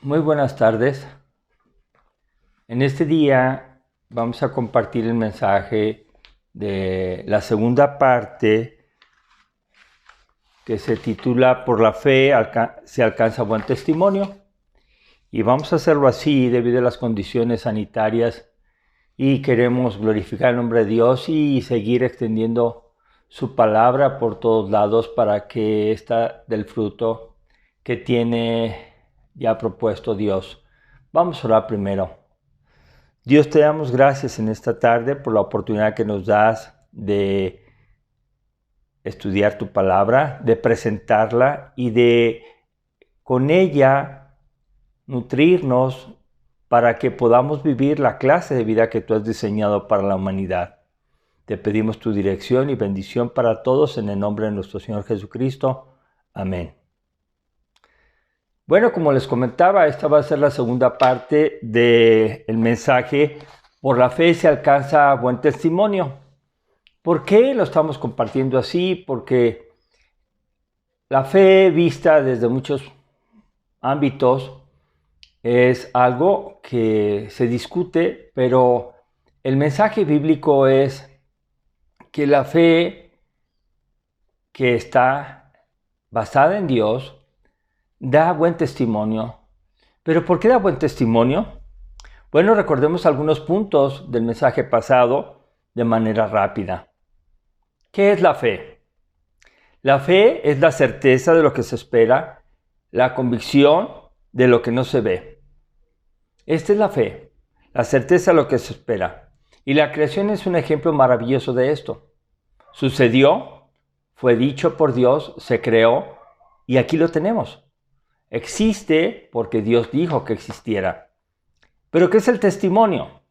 Muy buenas tardes. En este día vamos a compartir el mensaje de la segunda parte que se titula Por la fe se alcanza buen testimonio. Y vamos a hacerlo así debido a las condiciones sanitarias y queremos glorificar el nombre de Dios y seguir extendiendo su palabra por todos lados para que esta del fruto que tiene ya propuesto Dios. Vamos a orar primero. Dios, te damos gracias en esta tarde por la oportunidad que nos das de estudiar tu palabra, de presentarla y de con ella nutrirnos para que podamos vivir la clase de vida que tú has diseñado para la humanidad. Te pedimos tu dirección y bendición para todos en el nombre de nuestro Señor Jesucristo. Amén. Bueno, como les comentaba, esta va a ser la segunda parte del mensaje. Por la fe se alcanza buen testimonio. ¿Por qué lo estamos compartiendo así? Porque la fe vista desde muchos ámbitos es algo que se discute, pero el mensaje bíblico es que la fe que está basada en Dios da buen testimonio. ¿Pero por qué da buen testimonio? Bueno, recordemos algunos puntos del mensaje pasado de manera rápida. ¿Qué es la fe? La fe es la certeza de lo que se espera, la convicción de lo que no se ve. Esta es la fe, la certeza de lo que se espera. Y la creación es un ejemplo maravilloso de esto. Sucedió, fue dicho por Dios, se creó y aquí lo tenemos. Existe porque Dios dijo que existiera. ¿Pero qué es el testimonio?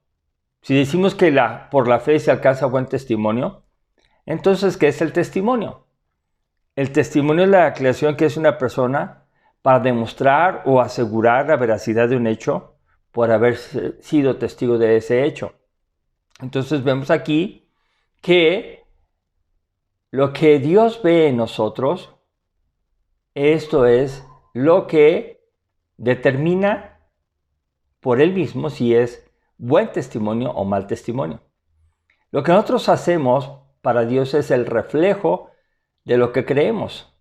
Si decimos que por la fe se alcanza buen testimonio, entonces, ¿qué es el testimonio? El testimonio es la declaración que es una persona para demostrar o asegurar la veracidad de un hecho por haber sido testigo de ese hecho. Entonces vemos aquí que lo que Dios ve en nosotros, esto es lo que determina por él mismo si es buen testimonio o mal testimonio. Lo que nosotros hacemos para Dios es el reflejo de lo que creemos.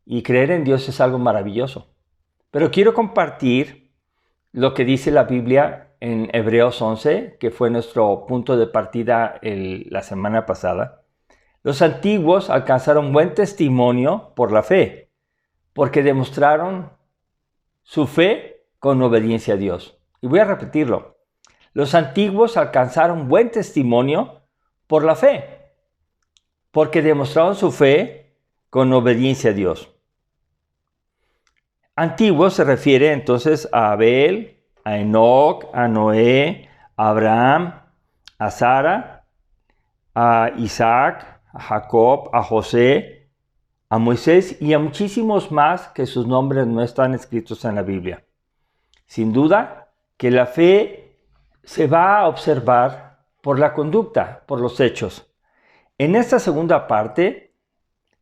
Y creer en Dios es algo maravilloso. Pero quiero compartir lo que dice la Biblia en Hebreos 11, que fue nuestro punto de partida la semana pasada. Los antiguos alcanzaron buen testimonio por la fe, porque demostraron su fe con obediencia a Dios. Y voy a repetirlo. Los antiguos alcanzaron buen testimonio por la fe, porque demostraron su fe con obediencia a Dios. Antiguo se refiere entonces a Abel, a Enoc, a Noé, a Abraham, a Sara, a Isaac, a Jacob, a José, a Moisés y a muchísimos más que sus nombres no están escritos en la Biblia. Sin duda que la fe se va a observar por la conducta, por los hechos. En esta segunda parte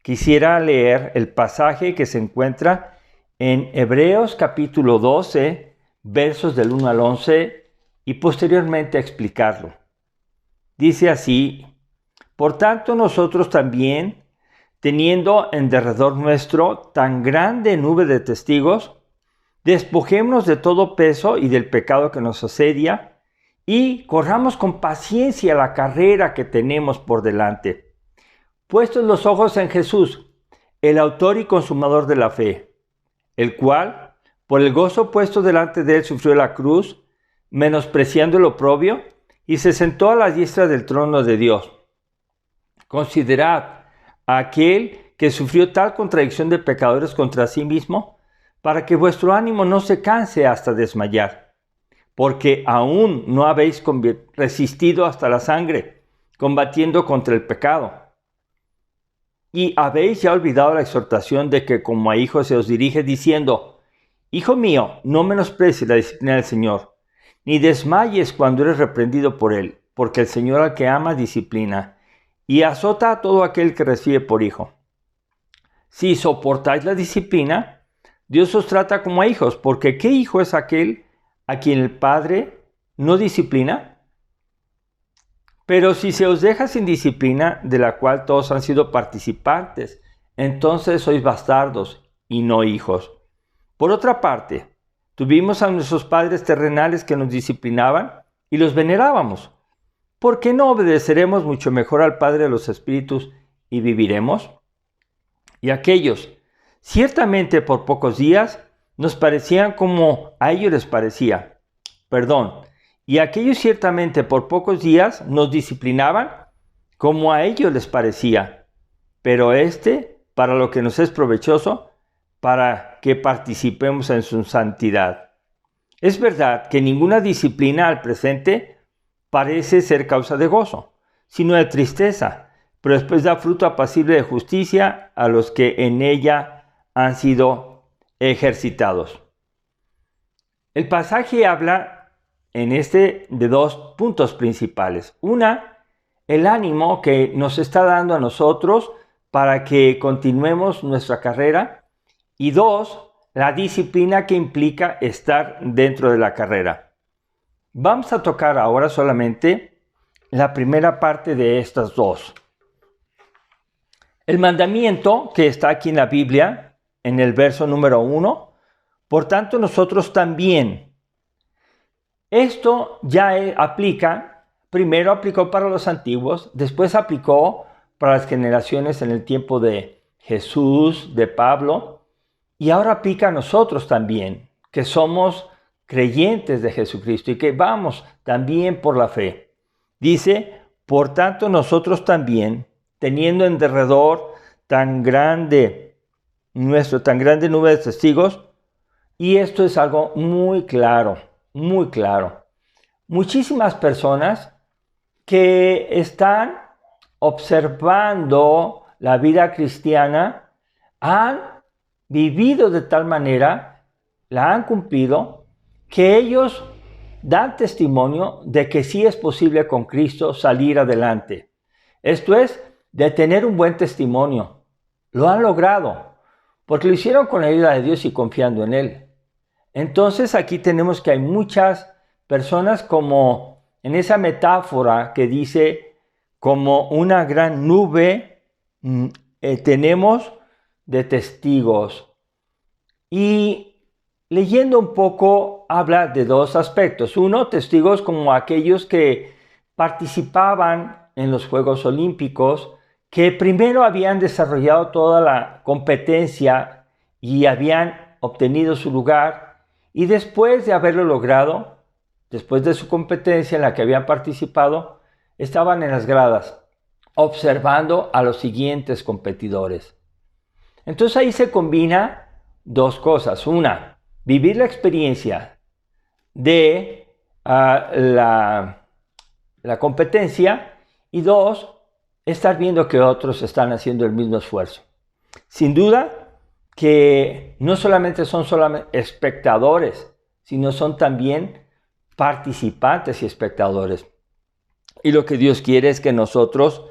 quisiera leer el pasaje que se encuentra en Hebreos capítulo 12, versos del 1 al 11 y posteriormente explicarlo. Dice así: por tanto nosotros también, teniendo en derredor nuestro tan grande nube de testigos, despojémonos de todo peso y del pecado que nos asedia, y corramos con paciencia la carrera que tenemos por delante. Puestos los ojos en Jesús, el autor y consumador de la fe, el cual, por el gozo puesto delante de él, sufrió la cruz, menospreciando el oprobio, y se sentó a la diestra del trono de Dios. Considerad a aquel que sufrió tal contradicción de pecadores contra sí mismo, para que vuestro ánimo no se canse hasta desmayar, porque aún no habéis resistido hasta la sangre, combatiendo contra el pecado. Y habéis ya olvidado la exhortación de que como a hijos se os dirige diciendo: Hijo mío, no menosprecies la disciplina del Señor, ni desmayes cuando eres reprendido por él, porque el Señor al que ama disciplina, y azota a todo aquel que recibe por hijo. Si soportáis la disciplina, Dios os trata como a hijos, porque ¿qué hijo es aquel a quien el Padre no disciplina? Pero si se os deja sin disciplina, de la cual todos han sido participantes, entonces sois bastardos y no hijos. Por otra parte, tuvimos a nuestros padres terrenales que nos disciplinaban y los venerábamos. ¿Por qué no obedeceremos mucho mejor al Padre de los Espíritus y viviremos? Y aquellos, ciertamente por pocos días, nos parecían como a ellos les parecía. Y aquellos ciertamente por pocos días nos disciplinaban como a ellos les parecía. Pero para lo que nos es provechoso, para que participemos en su santidad. Es verdad que ninguna disciplina al presente parece ser causa de gozo, sino de tristeza, pero después da fruto apacible de justicia a los que en ella han sido ejercitados. El pasaje habla de dos puntos principales. Una, el ánimo que nos está dando a nosotros para que continuemos nuestra carrera. Y dos, la disciplina que implica estar dentro de la carrera. Vamos a tocar ahora solamente la primera parte de estas dos. El mandamiento que está aquí en la Biblia, en el verso número 1, por tanto nosotros también. Esto ya primero aplicó para los antiguos, después aplicó para las generaciones en el tiempo de Jesús, de Pablo, y ahora aplica a nosotros también, que somos creyentes de Jesucristo y que vamos también por la fe. Dice, por tanto nosotros también, teniendo en derredor tan grande nube de testigos, y esto es algo muy claro, muy claro. Muchísimas personas que están observando la vida cristiana han vivido de tal manera, la han cumplido, que ellos dan testimonio de que sí es posible con Cristo salir adelante. Esto es, de tener un buen testimonio. Lo han logrado, porque lo hicieron con la ayuda de Dios y confiando en Él. Entonces aquí tenemos que hay muchas personas como en esa metáfora que dice, como una gran nube tenemos de testigos. Y leyendo un poco habla de dos aspectos. Uno, testigos como aquellos que participaban en los Juegos Olímpicos, que primero habían desarrollado toda la competencia y habían obtenido su lugar, y después de haberlo logrado, después de su competencia en la que habían participado, estaban en las gradas observando a los siguientes competidores. Entonces ahí se combina dos cosas. Una, vivir la experiencia de la competencia, y dos, estar viendo que otros están haciendo el mismo esfuerzo. Sin duda que no solamente son espectadores, sino son también participantes y espectadores. Y lo que Dios quiere es que nosotros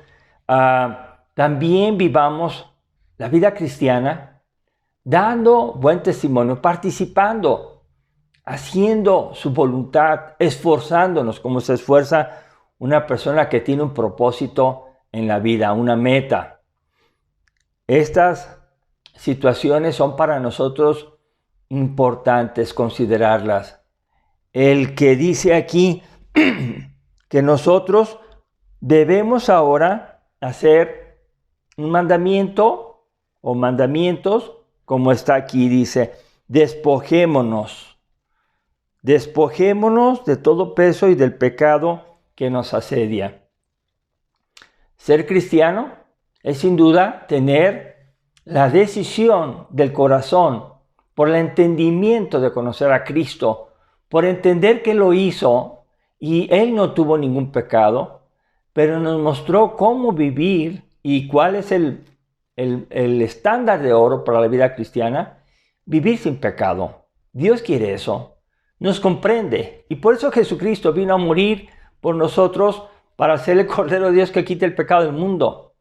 también vivamos la vida cristiana dando buen testimonio, participando, haciendo su voluntad, esforzándonos como se esfuerza una persona que tiene un propósito en la vida, una meta. Estas situaciones son para nosotros importantes considerarlas. El que dice aquí que nosotros debemos ahora hacer un mandamiento o mandamientos, como está aquí, dice, despojémonos de todo peso y del pecado que nos asedia. Ser cristiano es sin duda tener la decisión del corazón por el entendimiento de conocer a Cristo, por entender que lo hizo y Él no tuvo ningún pecado, pero nos mostró cómo vivir y cuál es el estándar de oro para la vida cristiana, vivir sin pecado. Dios quiere eso, nos comprende, y por eso Jesucristo vino a morir por nosotros para ser el Cordero de Dios que quite el pecado del mundo,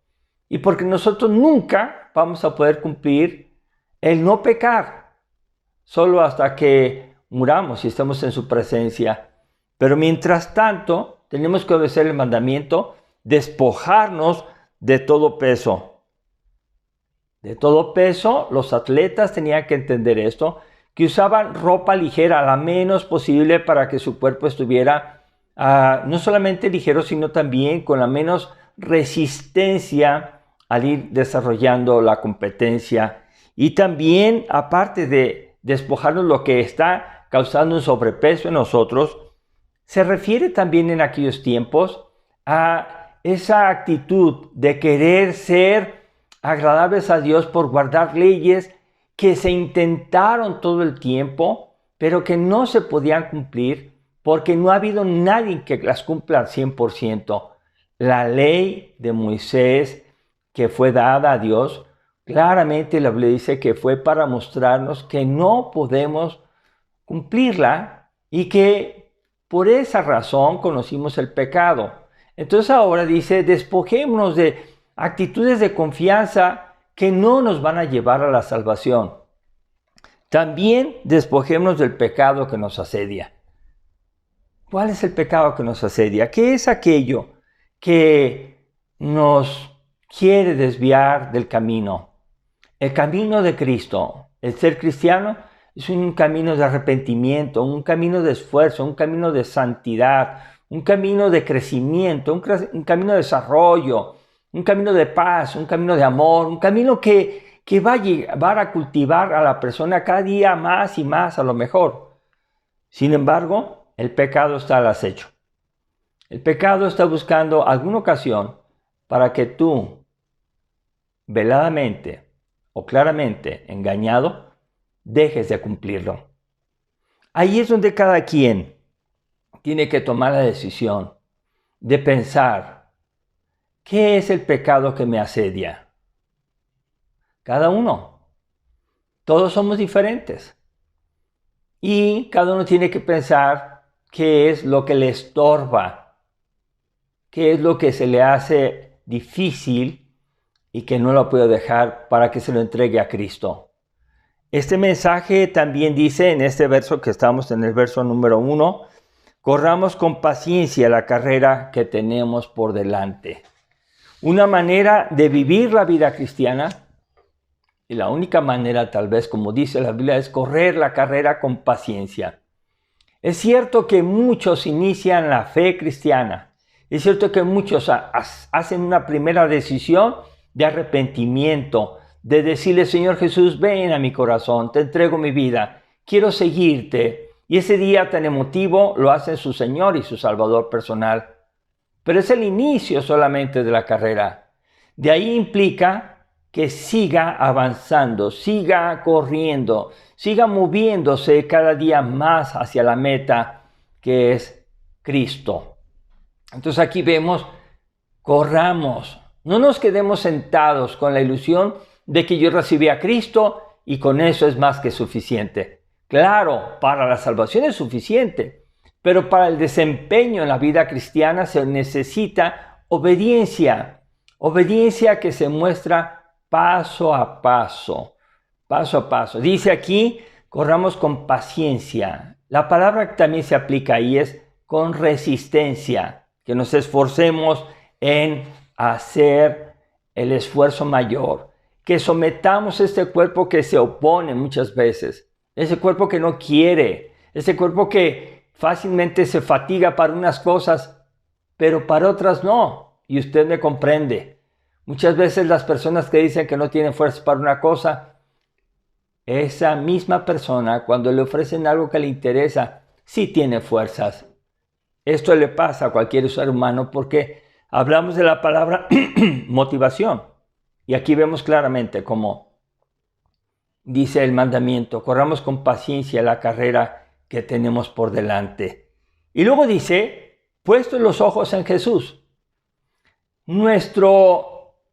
y porque nosotros nunca vamos a poder cumplir el no pecar, solo hasta que muramos y estemos en su presencia. Pero mientras tanto, tenemos que obedecer el mandamiento, despojarnos de todo peso. De todo peso, los atletas tenían que entender esto, que usaban ropa ligera, la menos posible, para que su cuerpo estuviera no solamente ligero, sino también con la menos resistencia al ir desarrollando la competencia. Y también, aparte de despojarnos lo que está causando un sobrepeso en nosotros, se refiere también en aquellos tiempos a esa actitud de querer ser agradables a Dios por guardar leyes que se intentaron todo el tiempo, pero que no se podían cumplir porque no ha habido nadie que las cumpla al 100%. La ley de Moisés que fue dada a Dios, claramente la Biblia dice que fue para mostrarnos que no podemos cumplirla y que por esa razón conocimos el pecado. Entonces ahora dice, despojémonos de actitudes de confianza que no nos van a llevar a la salvación. También despojémonos del pecado que nos asedia. ¿Cuál es el pecado que nos asedia? ¿Qué es aquello que nos quiere desviar del camino? El camino de Cristo, el ser cristiano, es un camino de arrepentimiento, un camino de esfuerzo, un camino de santidad, un camino de crecimiento, un camino de desarrollo, un camino de paz, un camino de amor, un camino que va a llevar a cultivar a la persona cada día más y más a lo mejor. Sin embargo, el pecado está al acecho. El pecado está buscando alguna ocasión para que tú, veladamente o claramente engañado, dejes de cumplirlo. Ahí es donde cada quien tiene que tomar la decisión de pensar, ¿qué es el pecado que me asedia? Cada uno. Todos somos diferentes. Y cada uno tiene que pensar qué es lo que le estorba, qué es lo que se le hace difícil y que no lo puede dejar para que se lo entregue a Cristo. Este mensaje también dice en este verso que estamos en el verso número 1, corramos con paciencia la carrera que tenemos por delante. Una manera de vivir la vida cristiana, y la única manera tal vez, como dice la Biblia, es correr la carrera con paciencia. Es cierto que muchos inician la fe cristiana. Es cierto que muchos hacen una primera decisión de arrepentimiento, de decirle, Señor Jesús, ven a mi corazón, te entrego mi vida, quiero seguirte. Y ese día tan emotivo lo hacen su Señor y su Salvador personal. Pero es el inicio solamente de la carrera. De ahí implica que siga avanzando, siga corriendo, siga moviéndose cada día más hacia la meta que es Cristo. Entonces aquí vemos, corramos, no nos quedemos sentados con la ilusión de que yo recibí a Cristo y con eso es más que suficiente. Claro, para la salvación es suficiente, pero para el desempeño en la vida cristiana se necesita obediencia, obediencia que se muestra paso a paso, paso a paso. Dice aquí, corramos con paciencia. La palabra que también se aplica ahí es con resistencia, que nos esforcemos en hacer el esfuerzo mayor, que sometamos este cuerpo que se opone muchas veces, ese cuerpo que no quiere, ese cuerpo que fácilmente se fatiga para unas cosas, pero para otras no, y usted me comprende. Muchas veces las personas que dicen que no tienen fuerzas para una cosa, esa misma persona cuando le ofrecen algo que le interesa, sí tiene fuerzas. Esto le pasa a cualquier ser humano porque hablamos de la palabra motivación. Y aquí vemos claramente cómo dice el mandamiento, corramos con paciencia la carrera que tenemos por delante. Y luego dice, puestos los ojos en Jesús. Nuestro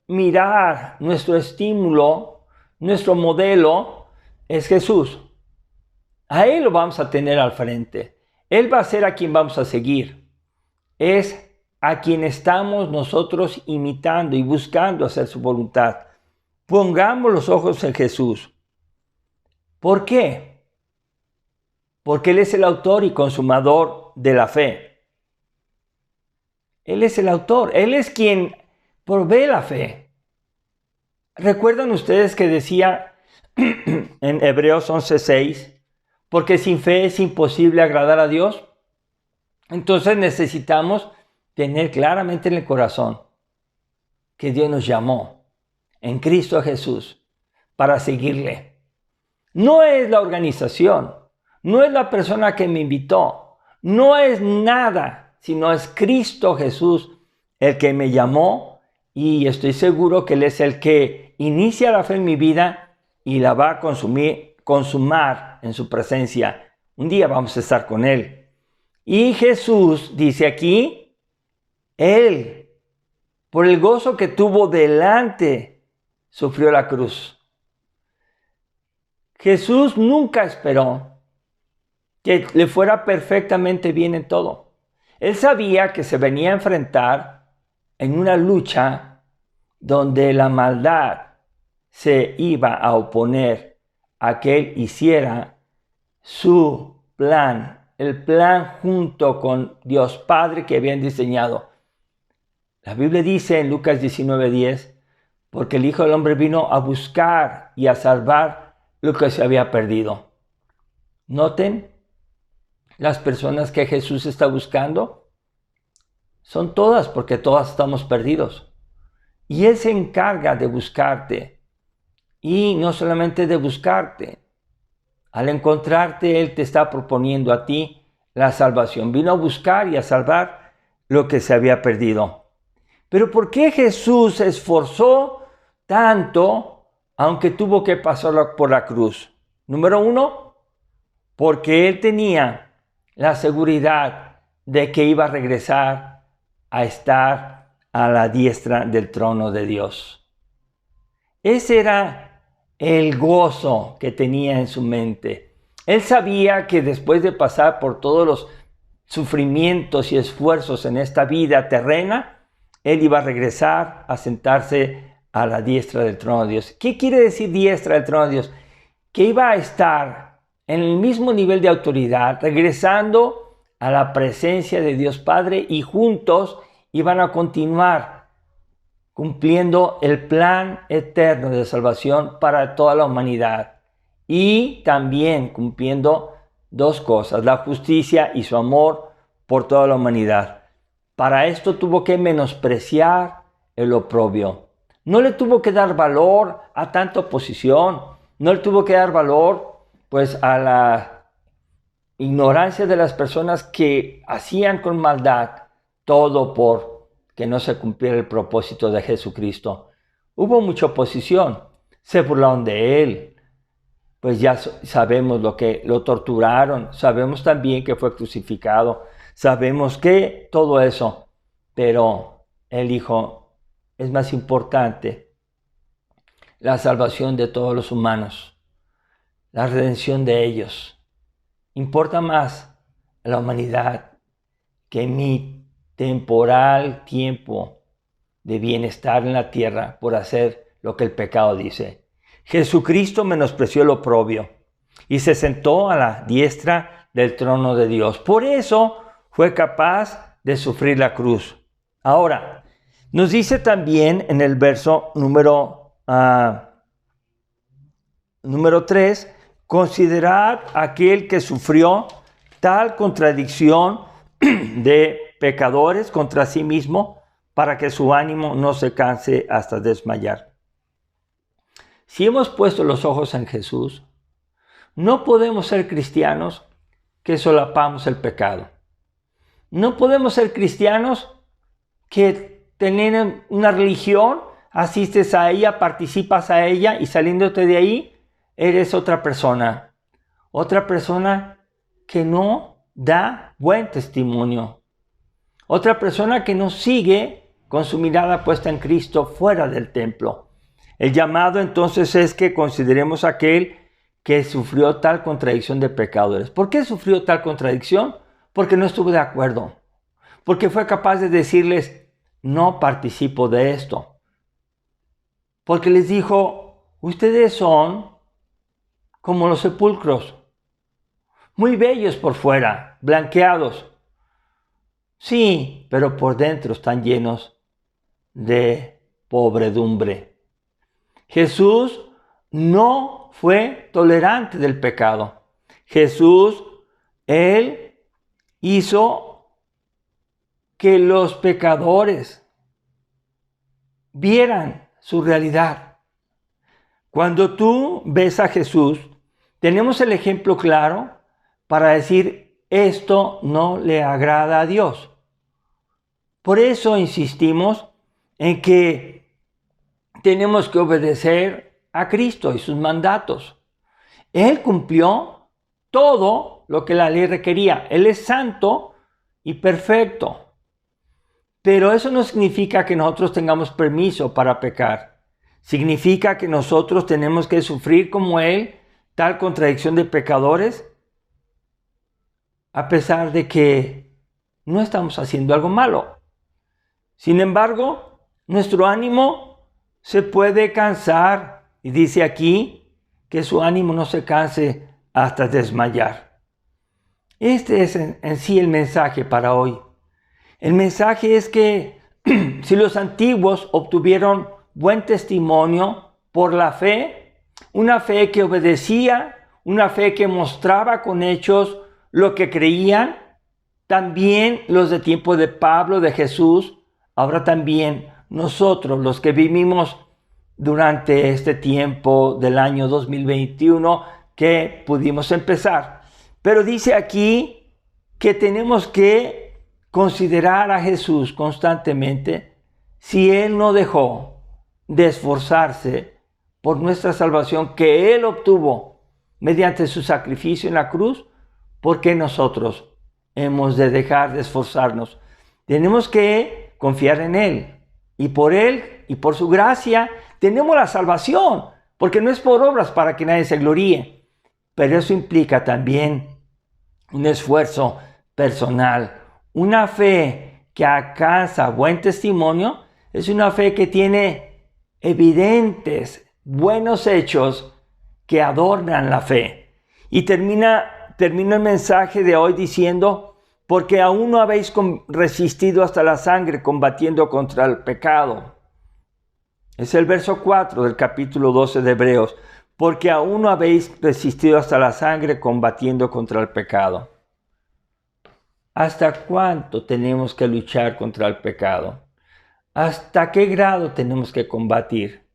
mirar, nuestro estímulo, nuestro modelo es Jesús. A Él lo vamos a tener al frente. Él va a ser a quien vamos a seguir. Es a quien estamos nosotros imitando y buscando hacer su voluntad. Pongamos los ojos en Jesús. ¿Por qué? porque Él es el autor y consumador de la fe. Él es el autor, Él es quien provee la fe. ¿Recuerdan ustedes que decía en Hebreos 11:6, porque sin fe es imposible agradar a Dios? Entonces necesitamos tener claramente en el corazón que Dios nos llamó en Cristo Jesús para seguirle. No es la organización, no es la persona que me invitó, no es nada, sino es Cristo Jesús el que me llamó, y estoy seguro que Él es el que inicia la fe en mi vida y la va a consumar en su presencia. Un día vamos a estar con Él. Y Jesús dice aquí, Él, por el gozo que tuvo delante, sufrió la cruz. Jesús nunca esperó que le fuera perfectamente bien en todo. Él sabía que se venía a enfrentar en una lucha donde la maldad se iba a oponer a que Él hiciera su plan, el plan junto con Dios Padre que habían diseñado. La Biblia dice en Lucas 19:10, porque el Hijo del Hombre vino a buscar y a salvar lo que se había perdido. Noten, las personas que Jesús está buscando son todas, porque todas estamos perdidos. Y Él se encarga de buscarte. Y no solamente de buscarte. Al encontrarte, Él te está proponiendo a ti la salvación. Vino a buscar y a salvar lo que se había perdido. Pero ¿por qué Jesús se esforzó tanto, aunque tuvo que pasar por la cruz? Número 1, porque Él tenía la seguridad de que iba a regresar a estar a la diestra del trono de Dios. Ese era el gozo que tenía en su mente. Él sabía que después de pasar por todos los sufrimientos y esfuerzos en esta vida terrena, Él iba a regresar a sentarse a la diestra del trono de Dios. ¿Qué quiere decir diestra del trono de Dios? Que iba a estar en el mismo nivel de autoridad, regresando a la presencia de Dios Padre, y juntos iban a continuar cumpliendo el plan eterno de salvación para toda la humanidad, y también cumpliendo dos cosas: la justicia y su amor por toda la humanidad. Para esto tuvo que menospreciar el oprobio. No le tuvo que dar valor a tanta oposición, no le tuvo que dar valor pues a la ignorancia de las personas que hacían con maldad todo por que no se cumpliera el propósito de Jesucristo. Hubo mucha oposición, se burlaron de Él, pues ya sabemos lo torturaron, sabemos también que fue crucificado, sabemos que todo eso, pero Él dijo, es más importante la salvación de todos los humanos, la redención de ellos. Importa más a la humanidad que mi temporal tiempo de bienestar en la tierra por hacer lo que el pecado dice. Jesucristo menospreció el oprobio y se sentó a la diestra del trono de Dios. Por eso fue capaz de sufrir la cruz. Ahora, nos dice también en el verso número 3, considerad aquel que sufrió tal contradicción de pecadores contra sí mismo, para que su ánimo no se canse hasta desmayar. Si hemos puesto los ojos en Jesús, no podemos ser cristianos que solapamos el pecado. No podemos ser cristianos que tienen una religión, asistes a ella, participas a ella y saliéndote de ahí, eres otra persona que no da buen testimonio, otra persona que no sigue con su mirada puesta en Cristo fuera del templo. El llamado entonces es que consideremos aquel que sufrió tal contradicción de pecadores. ¿Por qué sufrió tal contradicción? Porque no estuvo de acuerdo, porque fue capaz de decirles, no participo de esto, porque les dijo, ustedes son como los sepulcros. muy bellos por fuera, blanqueados. Sí, pero por dentro están llenos de pobredumbre. Jesús no fue tolerante del pecado. Jesús, Él hizo que los pecadores vieran su realidad. Cuando tú ves a Jesús, tenemos el ejemplo claro para decir, esto no le agrada a Dios. Por eso insistimos en que tenemos que obedecer a Cristo y sus mandatos. Él cumplió todo lo que la ley requería. Él es santo y perfecto. Pero eso no significa que nosotros tengamos permiso para pecar. Significa que nosotros tenemos que sufrir como Él tal contradicción de pecadores, a pesar de que no estamos haciendo algo malo. Sin embargo, nuestro ánimo se puede cansar, y dice aquí que su ánimo no se canse hasta desmayar. Este es en sí el mensaje para hoy. El mensaje es que si los antiguos obtuvieron buen testimonio por la fe, una fe que obedecía, una fe que mostraba con hechos lo que creían, también los de tiempo de Pablo, de Jesús, ahora también nosotros, los que vivimos durante este tiempo del año 2021 que pudimos empezar. Pero dice aquí que tenemos que considerar a Jesús constantemente si Él no dejó de esforzarse por nuestra salvación que Él obtuvo mediante su sacrificio en la cruz. ¿Por qué nosotros hemos de dejar de esforzarnos? Tenemos que confiar en Él. Y por Él y por su gracia tenemos la salvación. Porque no es por obras para que nadie se gloríe. Pero eso implica también un esfuerzo personal. Una fe que alcanza buen testimonio es una fe que tiene evidentes, buenos hechos que adornan la fe. Y termina el mensaje de hoy diciendo, porque aún no habéis resistido hasta la sangre combatiendo contra el pecado. Es el verso 4 del capítulo 12 de Hebreos. Porque aún no habéis resistido hasta la sangre combatiendo contra el pecado. ¿Hasta cuánto tenemos que luchar contra el pecado? ¿Hasta qué grado tenemos que combatir?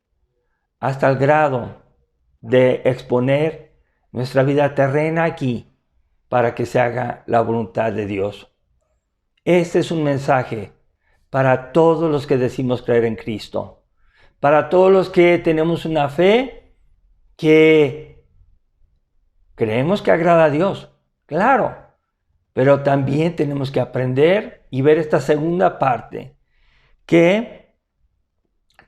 Hasta el grado de exponer nuestra vida terrena aquí para que se haga la voluntad de Dios. Este es un mensaje para todos los que decimos creer en Cristo, para todos los que tenemos una fe que creemos que agrada a Dios, claro, pero también tenemos que aprender y ver esta segunda parte, que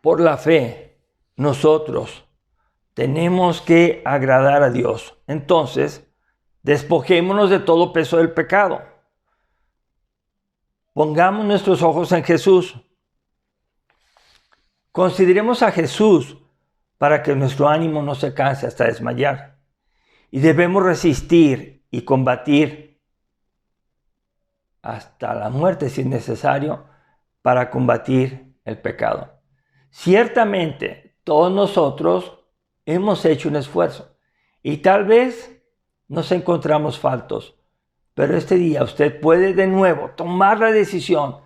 por la fe nosotros tenemos que agradar a Dios. Entonces, despojémonos de todo peso del pecado. Pongamos nuestros ojos en Jesús. Consideremos a Jesús para que nuestro ánimo no se canse hasta desmayar. Y debemos resistir y combatir hasta la muerte si es necesario para combatir el pecado. Ciertamente, todos nosotros hemos hecho un esfuerzo y tal vez nos encontramos faltos, pero este día usted puede de nuevo tomar la decisión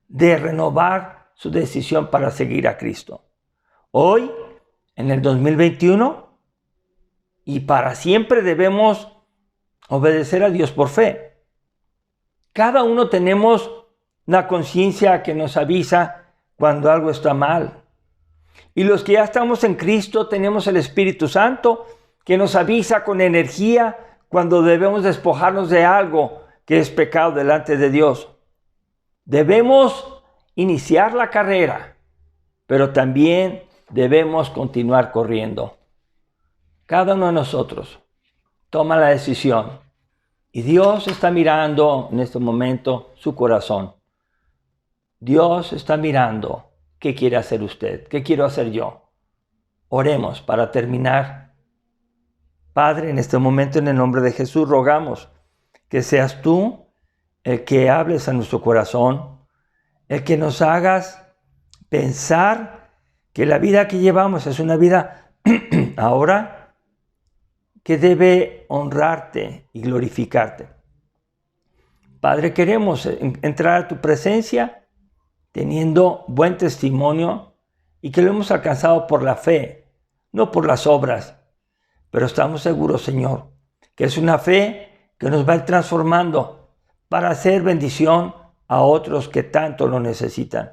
de renovar su decisión para seguir a Cristo. Hoy, en el 2021, y para siempre debemos obedecer a Dios por fe. Cada uno tenemos la conciencia que nos avisa cuando algo está mal. Y los que ya estamos en Cristo tenemos el Espíritu Santo que nos avisa con energía cuando debemos despojarnos de algo que es pecado delante de Dios. Debemos iniciar la carrera, pero también debemos continuar corriendo. Cada uno de nosotros toma la decisión y Dios está mirando en este momento su corazón. Dios está mirando qué quiere hacer usted, qué quiero hacer yo. Oremos para terminar. Padre, en este momento en el nombre de Jesús rogamos que seas tú el que hables a nuestro corazón, el que nos hagas pensar que la vida que llevamos es una vida ahora que debe honrarte y glorificarte. Padre, queremos entrar a tu presencia teniendo buen testimonio y que lo hemos alcanzado por la fe, no por las obras. Pero estamos seguros, Señor, que es una fe que nos va a ir transformando para hacer bendición a otros que tanto lo necesitan.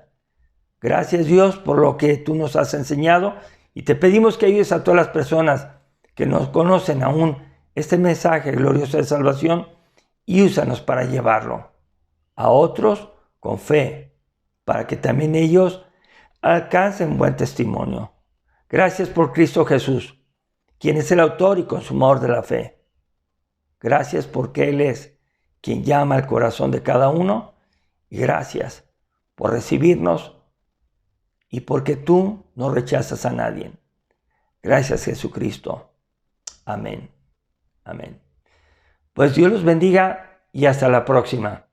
Gracias, Dios, por lo que tú nos has enseñado y te pedimos que ayudes a todas las personas que nos conocen aún este mensaje glorioso de salvación y úsanos para llevarlo a otros con fe, para que también ellos alcancen buen testimonio. Gracias por Cristo Jesús, quien es el autor y consumador de la fe. Gracias porque Él es quien llama al corazón de cada uno y gracias por recibirnos y porque tú no rechazas a nadie. Gracias, Jesucristo. Amén. Amén. Pues Dios los bendiga y hasta la próxima.